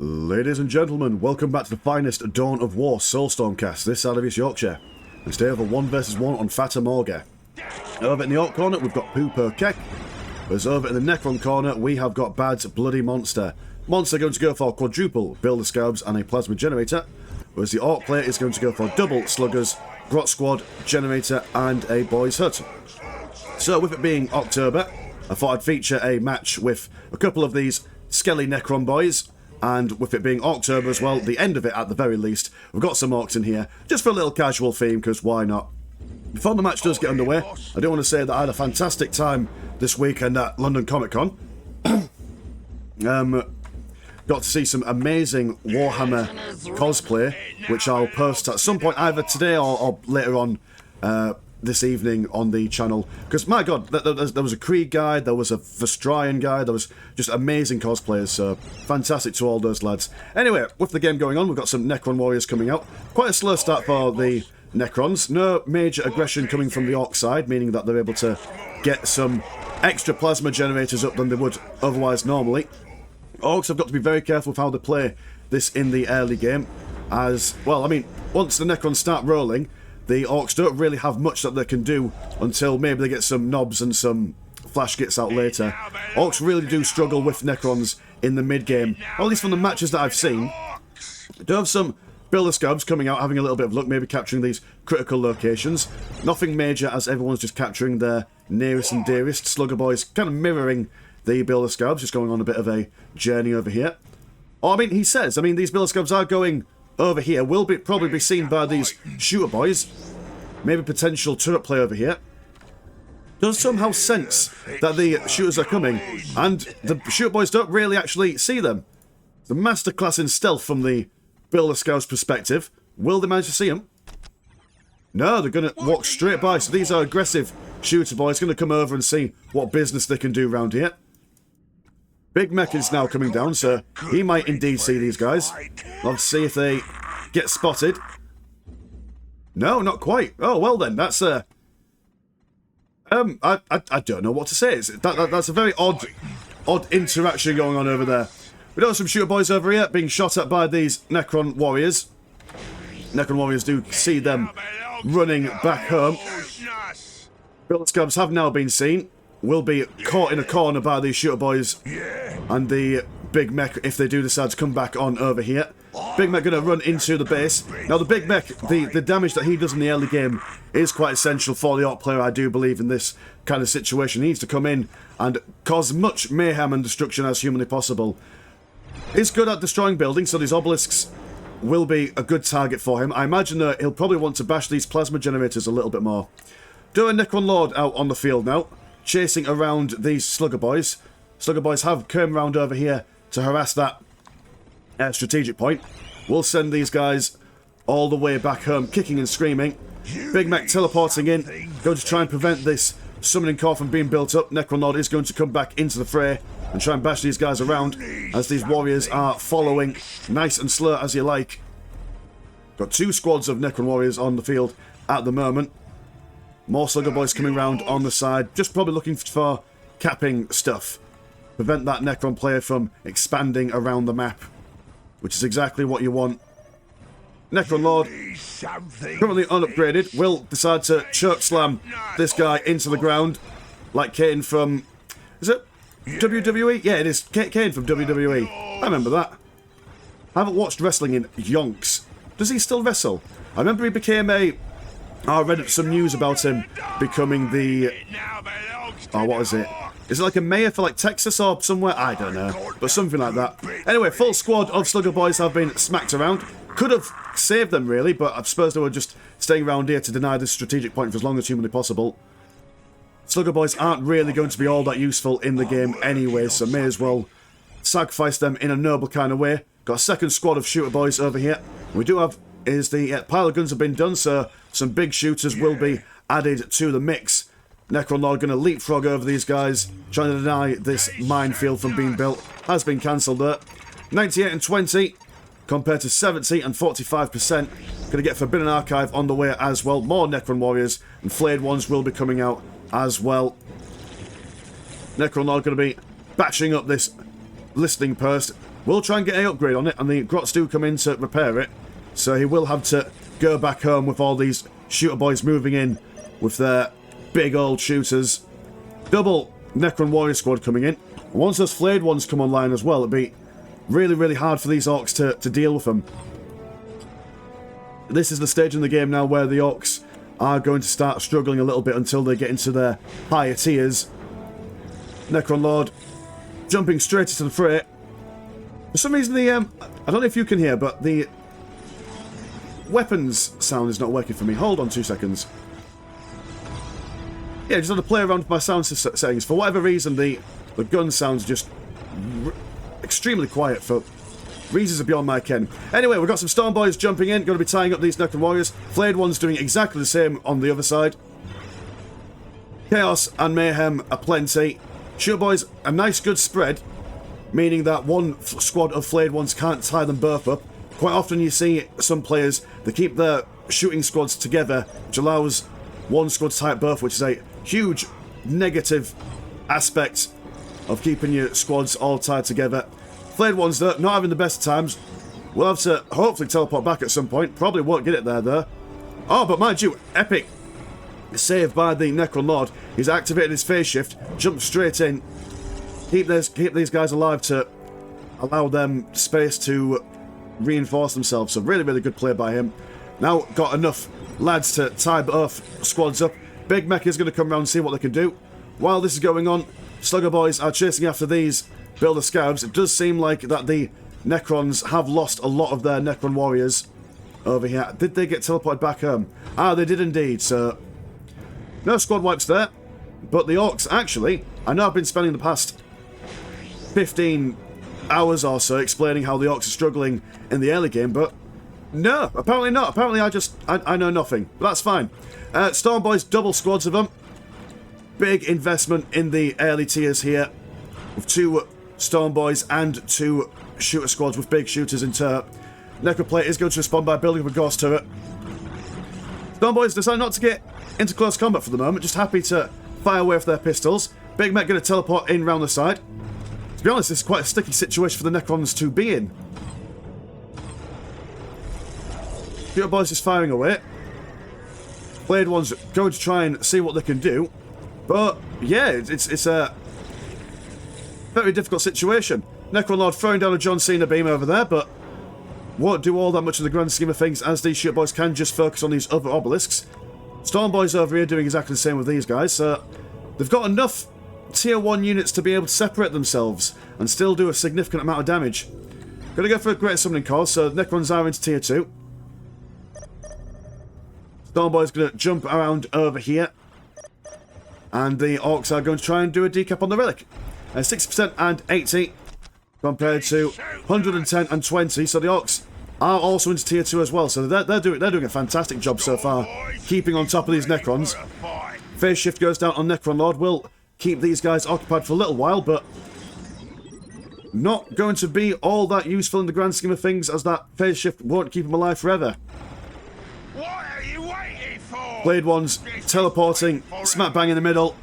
Ladies and gentlemen, welcome back to the finest Dawn of War Soulstorm cast, this side of East Yorkshire. And today over 1 vs 1 on Fata Morga. Over in the Orc corner we've got pupokek, whereas over in the Necron corner we have got Bad's Bloody Monster. Monster going to go for quadruple Builder Scabs and a Plasma Generator, whereas the Orc player is going to go for double Sluggers, Grot Squad, Generator and a Boys Hut. So with it being October, I thought I'd feature a match with a couple of these skelly Necron boys. And with it being October as well, the end of it at the very least, we've got some Orcs in here, just for a little casual theme, because why not? Before the match does get underway, I do want to say that I had a fantastic time this weekend at London Comic Con. Got to see some amazing Warhammer cosplay, which I'll post at some point either today or later on this evening on the channel, because my god, there was a Krieg guy, there was a Vestrian guy, there was just amazing cosplayers, so fantastic to all those lads. Anyway, with the game going on, we've got some Necron warriors coming out. Quite a slow start for the Necrons, no major aggression coming from the Orc side, meaning that they're able to get some extra plasma generators up than they would otherwise normally. Orcs have got to be very careful with how they play this in the early game, as, well, I mean, once the Necrons start rolling, the Orcs don't really have much that they can do until maybe they get some knobs and some flash kits out later. Orcs really do struggle with Necrons in the mid-game, or at least from the matches that I've seen. They do have some Builder Scabs coming out, having a little bit of luck, maybe capturing these critical locations. Nothing major, as everyone's just capturing their nearest and dearest. Slugger Boys kind of mirroring the Builder Scabs, just going on a bit of a journey over here. Oh, I mean, he says, these Builder Scabs are going over here, will probably be seen by these Shooter Boys. Maybe potential turret play over here. Does somehow sense that the shooters are coming, and the Shooter Boys don't really actually see them. The masterclass in stealth from the Builder Scouts perspective. Will they manage to see them? No, they're going to walk straight by, so these are aggressive Shooter Boys, going to come over and see what business they can do around here. Big Mech is now coming down, so he might indeed see these guys. Let's see if they get spotted. No, not quite. Oh, well then, that's I don't know what to say. That's a very odd interaction going on over there. We do have some Shooter Boys over here being shot at by these Necron warriors. Necron warriors do see them running back home. Builder Scabs have now been seen. Will be caught in a corner by these Shooter Boys and the Big Mech if they do decide to come back on over here. Big Mech going to run into the base. Now the Big Mech, the damage that he does in the early game is quite essential for the Orc player, I do believe, in this kind of situation. He needs to come in and cause much mayhem and destruction as humanly possible. He's good at destroying buildings, so these obelisks will be a good target for him. I imagine that he'll probably want to bash these plasma generators a little bit more. Do a Necron Lord out on the field now, chasing around these Slugger Boys. Slugger Boys have come around over here to harass that strategic point. We'll send these guys all the way back home, kicking and screaming. Big Mech teleporting in, going to try and prevent this summoning core from being built up. Necron Lord is going to come back into the fray and try and bash these guys around as these warriors are following nice and slow as you like. Got 2 squads of Necron warriors on the field at the moment. More Slugger Boys coming round on the side, just probably looking for capping stuff. Prevent that Necron player from expanding around the map, which is exactly what you want. Necron Lord, currently unupgraded, will decide to choke slam this guy into the ground, like Kane from... Is it WWE? Yeah, it is Kane from WWE. I remember that. I haven't watched wrestling in yonks. Does he still wrestle? I remember he became a... I read some news about him becoming the... Oh, what is it? Is it like a mayor for like Texas or somewhere? I don't know. But something like that. Anyway, full squad of Slugger Boys have been smacked around. Could have saved them really, but I suppose they were just staying around here to deny this strategic point for as long as humanly possible. Slugger Boys aren't really going to be all that useful in the game anyway, so may as well sacrifice them in a noble kind of way. Got a second squad of Shooter Boys over here. We do have... is the pile of guns have been done, so some big shooters will be added to the mix. Necron Lord going to leapfrog over these guys, trying to deny this minefield from being built. Has been cancelled there. 98 and 20 compared to 70 and 45%. Going to get Forbidden Archive on the way as well. More Necron warriors and flayed ones will be coming out as well. Necron Lord going to be bashing up this listening post. We'll try and get an upgrade on it, and the Grots do come in to repair it. So he will have to go back home with all these shooter boys moving in with their big old shooters. Double Necron warrior squad coming in. And once those flayed ones come online as well, it'll be really, really hard for these Orks to deal with them. This is the stage in the game now where the Orks are going to start struggling a little bit until they get into their higher tiers. Necron Lord jumping straight into the fray. For some reason, the I don't know if you can hear, but the weapons sound is not working for me. Hold on 2 seconds. Yeah, just had to play around with my sound settings. For whatever reason, the gun sounds just extremely quiet for reasons beyond my ken. Anyway, we've got some Storm Boys jumping in, going to be tying up these Necron Warriors. Flayed ones doing exactly the same on the other side. Chaos and Mayhem are plenty. Shooter Boys, a nice good spread, meaning that one squad of Flayed ones can't tie them both up. Quite often you see some players, they keep their shooting squads together, which allows one squad to tie up both, which is a huge negative aspect of keeping your squads all tied together. Flayed ones, though, not having the best of times. We'll have to hopefully teleport back at some point. Probably won't get it there, though. Oh, but mind you, epic save by the Necron Lord. He's activated his phase shift, jumped straight in. Keep these guys alive to allow them space to reinforce themselves. So really, really good play by him. Now got enough lads to tie both squads up. Big Mech is going to come around and see what they can do. While this is going on, Slugger Boys are chasing after these Builder Scabs. It does seem like that the Necrons have lost a lot of their Necron Warriors over here. Did they get teleported back home? Ah, they did indeed, so no squad wipes there. But the Orks, actually, I know I've been spending the past 15 hours or so explaining how the Orks are struggling in the early game, but no, apparently not. Apparently I know nothing, but that's fine. Storm Boys, double squads of them. Big investment in the early tiers here, with 2 Storm Boys and 2 shooter squads with big shooters in turret. Necroplate is going to respond by building up a Ghost turret. Storm Boys decide not to get into close combat for the moment, just happy to fire away with their pistols. Big Mech going to teleport in round the side. To be honest, this is quite a sticky situation for the Necrons to be in. Shooter Boys is firing away. Blade ones going to try and see what they can do. But, yeah, it's a very difficult situation. Necron Lord throwing down a John Cena beam over there, but won't do all that much in the grand scheme of things, as these Shooter Boys can just focus on these other obelisks. Storm Boys over here doing exactly the same with these guys, so they've got enough tier 1 units to be able to separate themselves and still do a significant amount of damage. Gonna go for a Great Summoning Cause, so Necrons are into tier 2. Storm Boys gonna jump around over here. And the Orks are going to try and do a decap on the Relic. 60% and 80 compared to 110 and 20. So the Orks are also into tier 2 as well. So they're doing a fantastic job so far, keeping on top of these Necrons. Phase shift goes down on Necron Lord. Will keep these guys occupied for a little while, but not going to be all that useful in the grand scheme of things, as that phase shift won't keep them alive forever. What are you waiting for? Blade ones teleporting smack bang in the middle.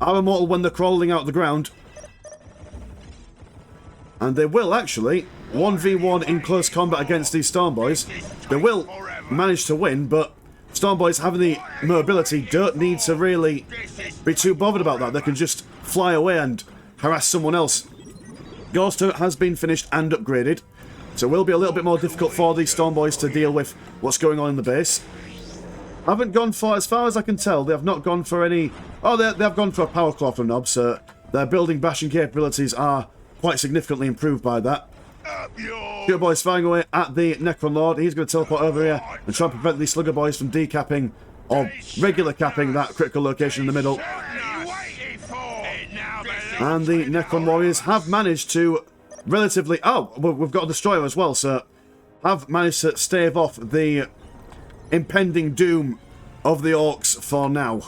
Are immortal when they're crawling out the ground. And they will actually 1v1 in close combat against these Storm Boys. They will manage to win, but Storm Boys having the mobility don't need to really be too bothered about that. They can just fly away and harass someone else. Ghost turret has been finished and upgraded, so it will be a little bit more difficult for these Storm Boys to deal with what's going on in the base. Haven't gone for, as far as I can tell, they have not gone for any... Oh, they have gone for a power claw from Nob, so their building bashing capabilities are quite significantly improved by that. Shooter Boys firing away at the Necron Lord. He's going to teleport over here and try and prevent these Slugger Boys from decapping or regular capping that critical location in the middle. And the Necron Warriors have managed to relatively... Oh, we've got a Destroyer as well, so have managed to stave off the impending doom of the Orks for now.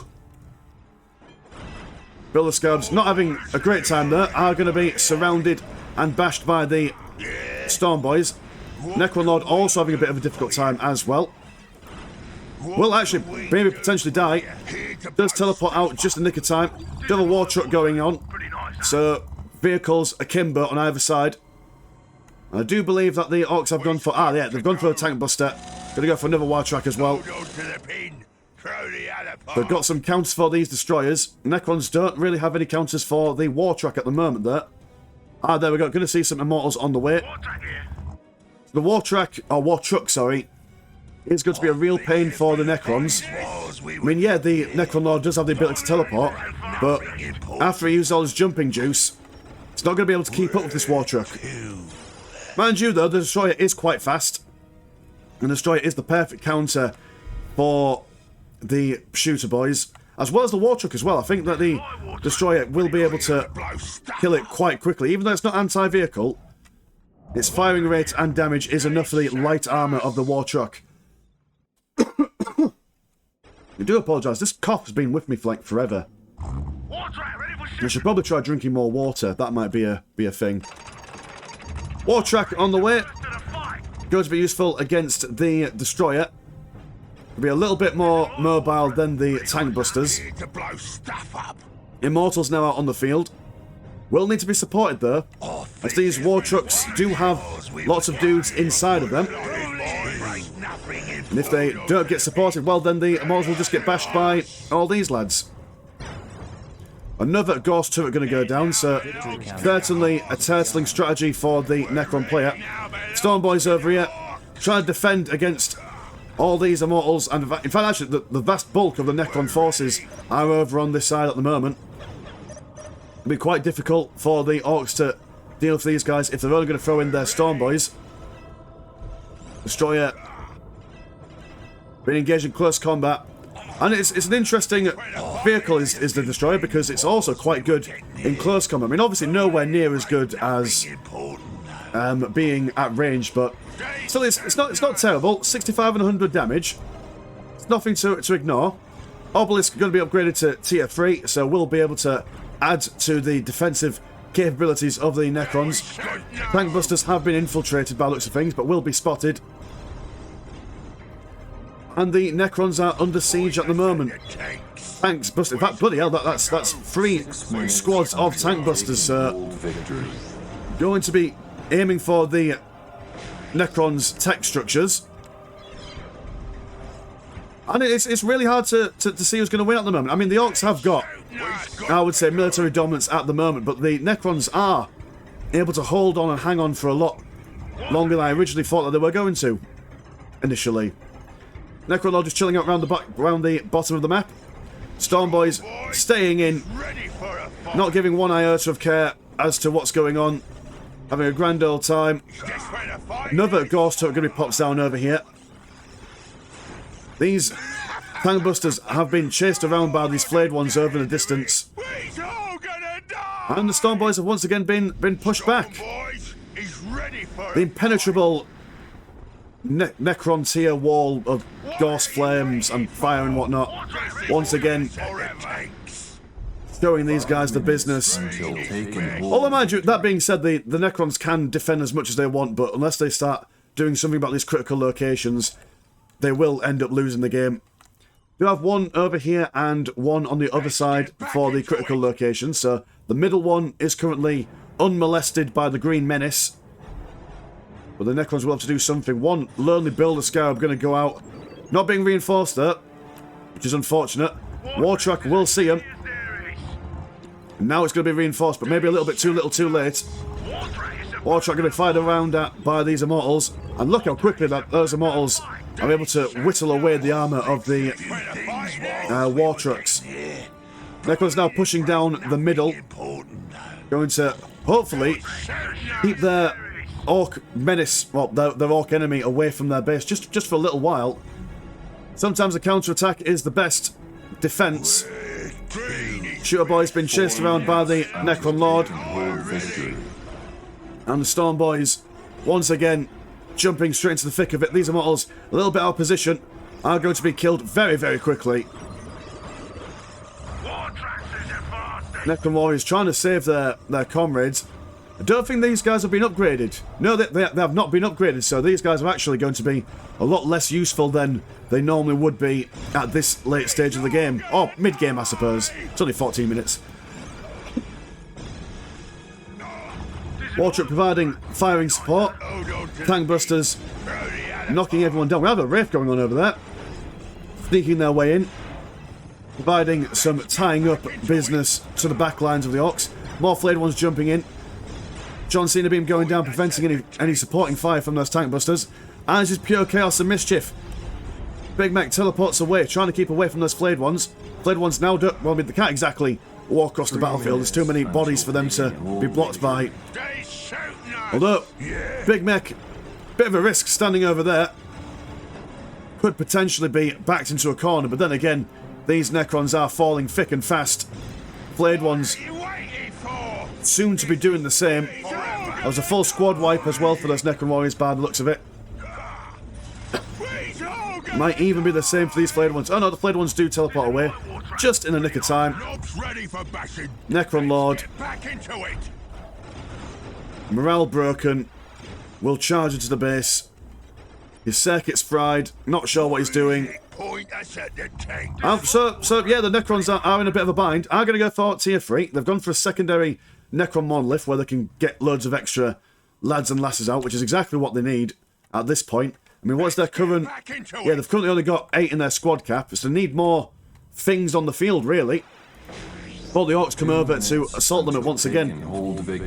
Builder Scabs, not having a great time there, are going to be surrounded and bashed by the Storm Boys. Necron Lord also having a bit of a difficult time as well. Will actually maybe potentially die. Does teleport out just in the nick of time. Double war truck going on. So vehicles akimbo on either side. And I do believe that the Orks have gone for... Ah, yeah, they've gone for a tank buster. Gonna go for another war track as well. They've got some counters for these destroyers. Necrons don't really have any counters for the war track at the moment there. Ah, there we go. Gonna see some immortals on the way. The war track, or war truck, sorry, is going to be a real pain for the Necrons. I mean, yeah, the Necron Lord does have the ability to teleport, but after he uses all his jumping juice, it's not going to be able to keep up with this war truck. Mind you, though, the destroyer is quite fast, and the destroyer is the perfect counter for the shooter boys, as well as the war truck as well. I think that the destroyer will be able to kill it quite quickly, even though it's not anti-vehicle. Its firing rate and damage is enough for the light armor of the war truck. I do apologise, this cough has been with me for like forever. I should probably try drinking more water, that might be a thing. War track on the way. Going to be useful against the destroyer. It'll be a little bit more mobile than the tank busters. Immortals now out on the field. Will need to be supported though, as these war trucks do have lots of dudes inside of them. And if they don't get supported, well then the immortals will just get bashed by all these lads. Another Ghost turret going to go down, so certainly a turtling strategy for the Necron player. Storm Boys over here, trying to defend against all these immortals, and in fact actually the vast bulk of the Necron forces are over on this side at the moment. It'll be quite difficult for the Orks to deal with these guys if they're only going to throw in their Storm Boys. Destroyer being engaged in close combat. And it's an interesting vehicle is the Destroyer, because it's also quite good in close combat. I mean, obviously nowhere near as good as being at range, but still it's not terrible. 65 and 100 damage. It's nothing to ignore. Obelisk going to be upgraded to tier 3, so we'll be able to add to the defensive capabilities of the Necrons. Tank busters have been infiltrated by looks of things, but will be spotted. And the Necrons are under siege at the moment. Tanks busted. In fact, bloody hell, that's 3 squads of tank busters, so going to be aiming for the Necrons' tech structures. And it's really hard to see who's going to win at the moment. I mean, the Orks have got, I would say, military dominance at the moment, but the Necrons are able to hold on and hang on for a lot longer than I originally thought that they were going to, initially. Necron Lord just chilling out around the bottom of the map. Storm Boys staying in, not giving one iota of care as to what's going on. Having a grand old time. Another Ghost turret going to be popped down over here. These tank busters have been chased around by these flayed ones over in the distance. And the Storm Boys have once again been pushed back. The impenetrable Necron tier wall of Ghost flames and fire and whatnot, once again showing these guys the business. Although, mind you, that being said, the Necrons can defend as much as they want, but unless they start doing something about these critical locations, they will end up losing the game. We have one over here and one on the other side for the critical location, so the middle one is currently unmolested by the Green Menace. But the Necrons will have to do something. One lonely builder Scarab going to go out. Not being reinforced there, which is unfortunate. War Track will see him. And now it's going to be reinforced, but maybe a little bit too little too late. War Track going to be fired around at by these Immortals. And look how quickly that those Immortals are able to whittle away the armour of the War Trucks. Necrons now pushing down the middle. Going to, hopefully, keep their Ork menace, well, their Ork enemy away from their base just for a little while. Sometimes a counter-attack is the best defense. Shooter Boy's been chased around by the Necron Lord. And the Storm Boys, once again, jumping straight into the thick of it. These Immortals, a little bit out of position, are going to be killed very, very quickly. Necron Warriors trying to save their comrades. I don't think these guys have been upgraded. No, they have not been upgraded, so these guys are actually going to be a lot less useful than they normally would be at this late stage of the game. Or mid-game, I suppose. It's only 14 minutes. Wartruck providing firing support. Tank busters knocking everyone down. We have a rift going on over there. Sneaking their way in. Providing some tying up business to the back lines of the Orks. More flayed ones jumping in. John Cena beam going down, preventing any supporting fire from those tank busters. And it's just pure chaos and mischief. Big Mac teleports away, trying to keep away from those flayed ones. Flayed ones now do... Well, they can't exactly walk across the battlefield. There's too many bodies for them to be blocked by. Although, Big Mac, bit of a risk standing over there. Could potentially be backed into a corner, but then again, these Necrons are falling thick and fast. Flayed ones soon to be doing the same. There was a full squad wipe as well for those Necron warriors by the looks of it. Might even be the same for these flayed ones. Oh no, the flayed ones do teleport away. Just in the nick of time. Necron Lord. Morale broken. Will charge into the base. His circuit's fried. Not sure what he's doing. So yeah, the Necrons are in a bit of a bind. Are going to go for tier 3. They've gone for a secondary Necron monolith where they can get loads of extra lads and lasses out, which is exactly what they need at this point. I mean, what's their current... Yeah, they've currently only got 8 in their squad cap, so they need more things on the field, really. Before the Orks come over to assault them once again.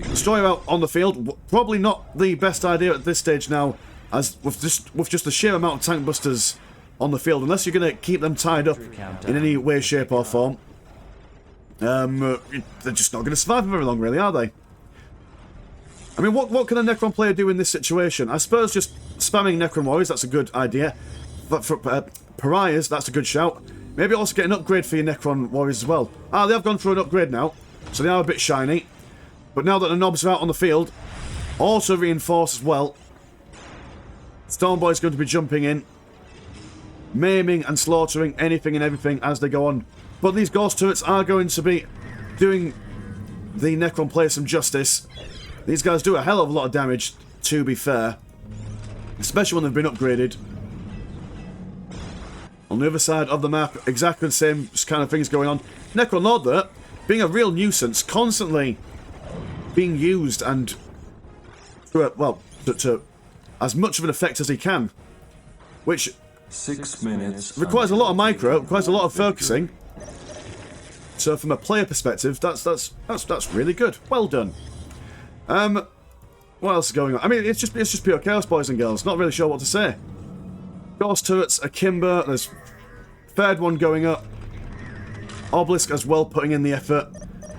Destroyer out on the field, probably not the best idea at this stage now, as with just the sheer amount of tank busters on the field, unless you're going to keep them tied up in any way, shape or form. They're just not going to survive for very long, really, are they? I mean, what can a Necron player do in this situation? I suppose just spamming Necron warriors, that's a good idea. But for pariahs, that's a good shout. Maybe also get an upgrade for your Necron warriors as well. Ah, they have gone through an upgrade now, so they are a bit shiny. But now that the knobs are out on the field, also reinforced as well. Stormboy's going to be jumping in, maiming and slaughtering anything and everything as they go on. But these ghost turrets are going to be doing the Necron player some justice. These guys do a hell of a lot of damage, to be fair. Especially when they've been upgraded. On the other side of the map, exactly the same kind of things going on. Necron Lord, though, being a real nuisance, constantly being used and to as much of an effect as he can. Which 6 minutes requires a lot of micro, requires a lot of focusing. So from a player perspective, that's really good. Well done. What else is going on? I mean, it's just pure chaos, boys and girls. Not really sure what to say. Ghost turrets, Akimbo. There's third one going up. Obelisk as well putting in the effort.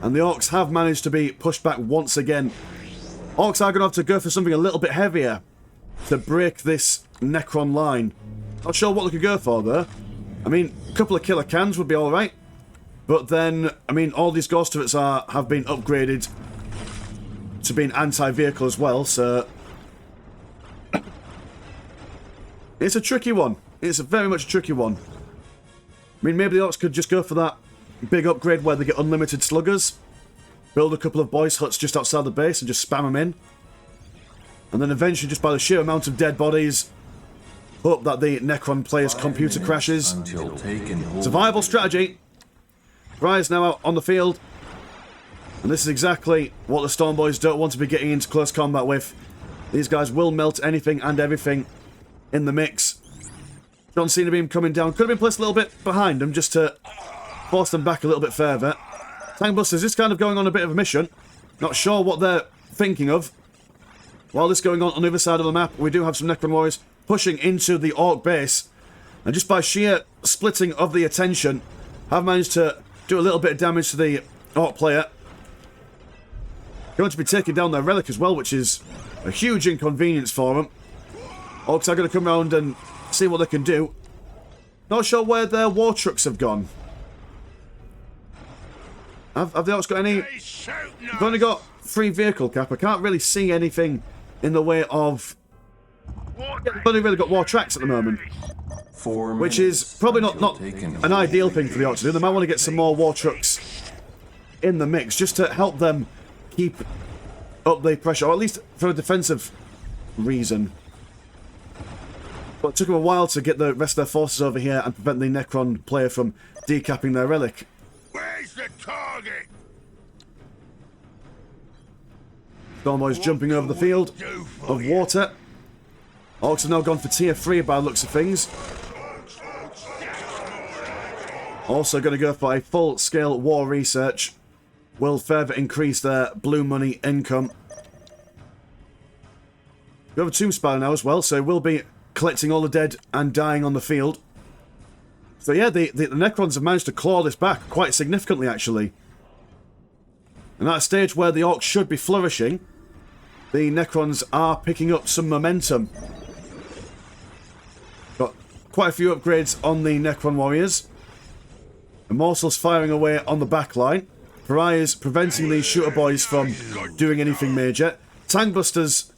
And the Orks have managed to be pushed back once again. Orks are going to have to go for something a little bit heavier to break this Necron line. Not sure what they could go for, though. I mean, a couple of killer cans would be alright. But then, I mean, all these ghost turrets have been upgraded to be an anti-vehicle as well, so... It's a tricky one. It's a very much a tricky one. I mean, maybe the Orks could just go for that big upgrade where they get unlimited sluggers. Build a couple of boys' huts just outside the base and just spam them in. And then eventually, just by the sheer amount of dead bodies, hope that the Necron player's computer crashes. It's a viable strategy. Briar's now out on the field. And this is exactly what the Stormboys don't want to be getting into close combat with. These guys will melt anything and everything in the mix. John Cena beam coming down. Could have been placed a little bit behind them just to force them back a little bit further. Tank Busters is kind of going on a bit of a mission. Not sure what they're thinking of. While this is going on the other side of the map, we do have some Necron warriors pushing into the Ork base. And just by sheer splitting of the attention, have managed to do a little bit of damage to the Ork player. Going to be taking down their relic as well, which is a huge inconvenience for them. Orks are going to come around and see what they can do. Not sure where their war trucks have gone. Have the Orks got any? They've only got 3 vehicle cap. I can't really see anything in the way of... They've only really got war tracks at the moment. Which is probably not an ideal thing for the Orks to do. They might want to get some more war trucks in the mix, just to help them keep up the pressure, or at least for a defensive reason. But it took them a while to get the rest of their forces over here and prevent the Necron player from decapping their relic. Where's the target? Storm Boys jumping over the field of water. Orks have now gone for tier 3 by the looks of things. Also going to go for a full-scale war research. Will further increase their blue money income. We have a Tomb Spider now as well, so we'll be collecting all the dead and dying on the field. So yeah, the Necrons have managed to claw this back quite significantly, actually. And at a stage where the Orcs should be flourishing, the Necrons are picking up some momentum. Got quite a few upgrades on the Necron warriors. Immortals firing away on the back line. Pariahs preventing these shooter boys from doing anything major. Tankbusters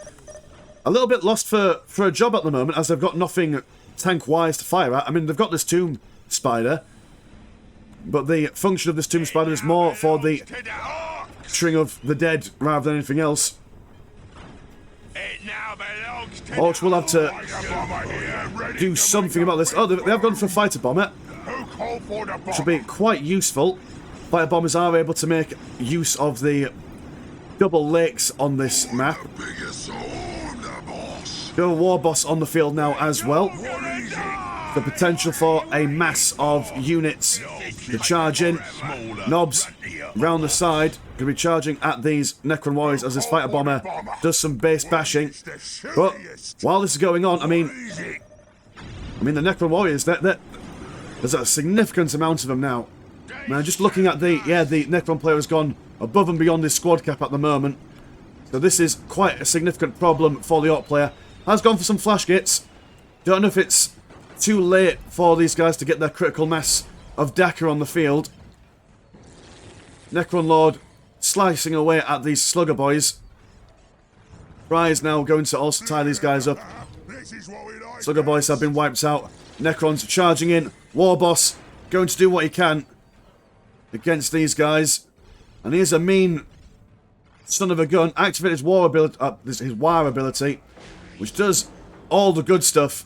a little bit lost for a job at the moment, as they've got nothing tank-wise to fire at. I mean, they've got this Tomb Spider, but the function of this Tomb Spider is more for the string of the dead rather than anything else. Orks will have to do something about this. Oh, they have gone for a fighter bomber, which will be quite useful. Fighter bombers are able to make use of the double lakes on this map. Go War Boss on the field now as well. The potential for a mass of units to charge in. Knobs round the side going to be charging at these Necron warriors as this fighter bomber does some base bashing. But while this is going on, I mean the Necron warriors, there's a significant amount of them now. Now, just looking at the Necron player has gone above and beyond his squad cap at the moment. So this is quite a significant problem for the Orc player. Has gone for some flash gits. Don't know if it's too late for these guys to get their critical mass of Daka on the field. Necron Lord slicing away at these slugger boys. Fry is now going to also tie these guys up. Slugger boys have been wiped out. Necrons charging in. War Boss going to do what he can against these guys. And here's a mean son of a gun. Activate his war ability, his wire ability, which does all the good stuff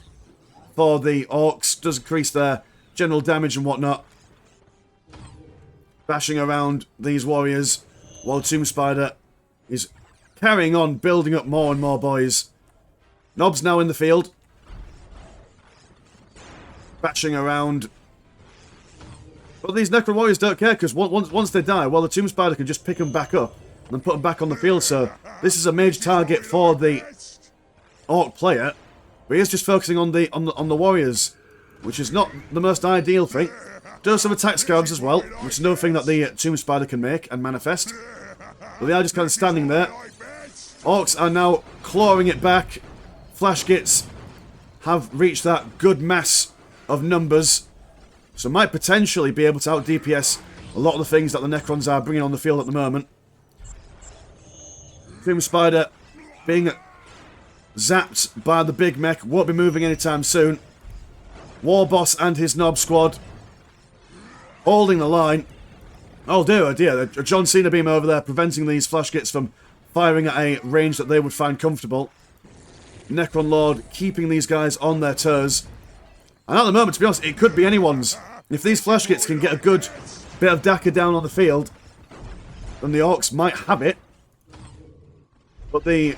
for the Orcs. Does increase their general damage and whatnot. Bashing around these warriors while Tomb Spider is carrying on building up more and more boys. Knob's now in the field. Bashing around. But these Necron warriors don't care, because once they die, well, the Tomb Spider can just pick them back up and put them back on the field. So this is a major target for the Orc player. But he's just focusing on the warriors, which is not the most ideal thing. Does some attack scarabs as well, which is another thing that the Tomb Spider can make and manifest. But they are just kind of standing there. Orcs are now clawing it back. Flash Gits have reached that good mass of numbers, so might potentially be able to out DPS a lot of the things that the Necrons are bringing on the field at the moment. Tomb Spider being zapped by the big mech, won't be moving anytime soon. War Boss and his Knob squad holding the line. Oh dear, a John Cena beam over there preventing these flash gits from firing at a range that they would find comfortable. Necron Lord keeping these guys on their toes. And at the moment, to be honest, it could be anyone's. If these flash gits can get a good bit of Daka down on the field, then the Orcs might have it. But the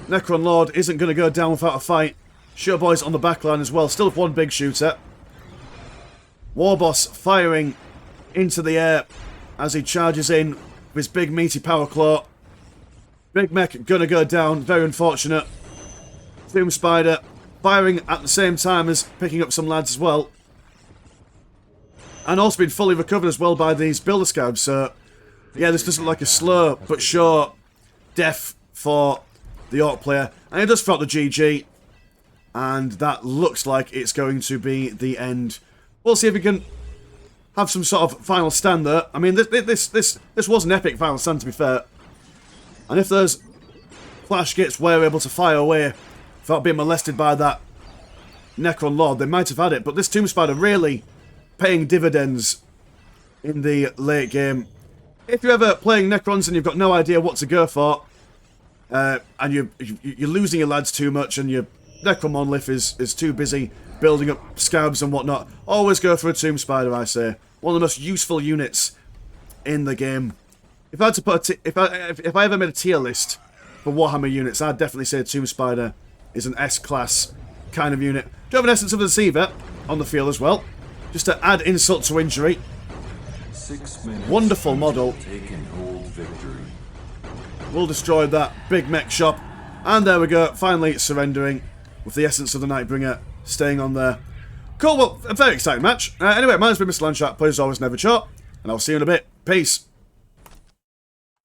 Necron Lord isn't going to go down without a fight. Shooter boys on the back line as well, still with one big shooter. War Boss firing into the air as he charges in with his big meaty power claw. Big mech gonna go down, very unfortunate. Tomb Spider firing at the same time as picking up some lads as well. And also been fully recovered as well by these Builder Scabs, so yeah, this does look like a slow but sure death for the Orc player. And it does throw out the GG, and that looks like it's going to be the end. We'll see if we can have some sort of final stand there. I mean, this was an epic final stand, to be fair. And if those flash gits were able to fire away without being molested by that Necron Lord, they might have had it. But this Tomb Spider really paying dividends in the late game. If you're ever playing Necrons and you've got no idea what to go for, and you're losing your lads too much, and your Necron monolith is too busy building up scabs and whatnot, always go for a Tomb Spider, I say. One of the most useful units in the game. if I had to put if I ever made a tier list for Warhammer units, I'd definitely say Tomb Spider is an S-class kind of unit. Do have an Essence of the Deceiver on the field as well, just to add insult to injury. 6 minutes. Wonderful model. Take and hold victory. We'll destroy that big mech shop. And there we go, finally surrendering with the Essence of the Nightbringer staying on there. Cool, well, a very exciting match. Anyway, my name's been Mr. Landshark, please always never chop, and I'll see you in a bit. Peace.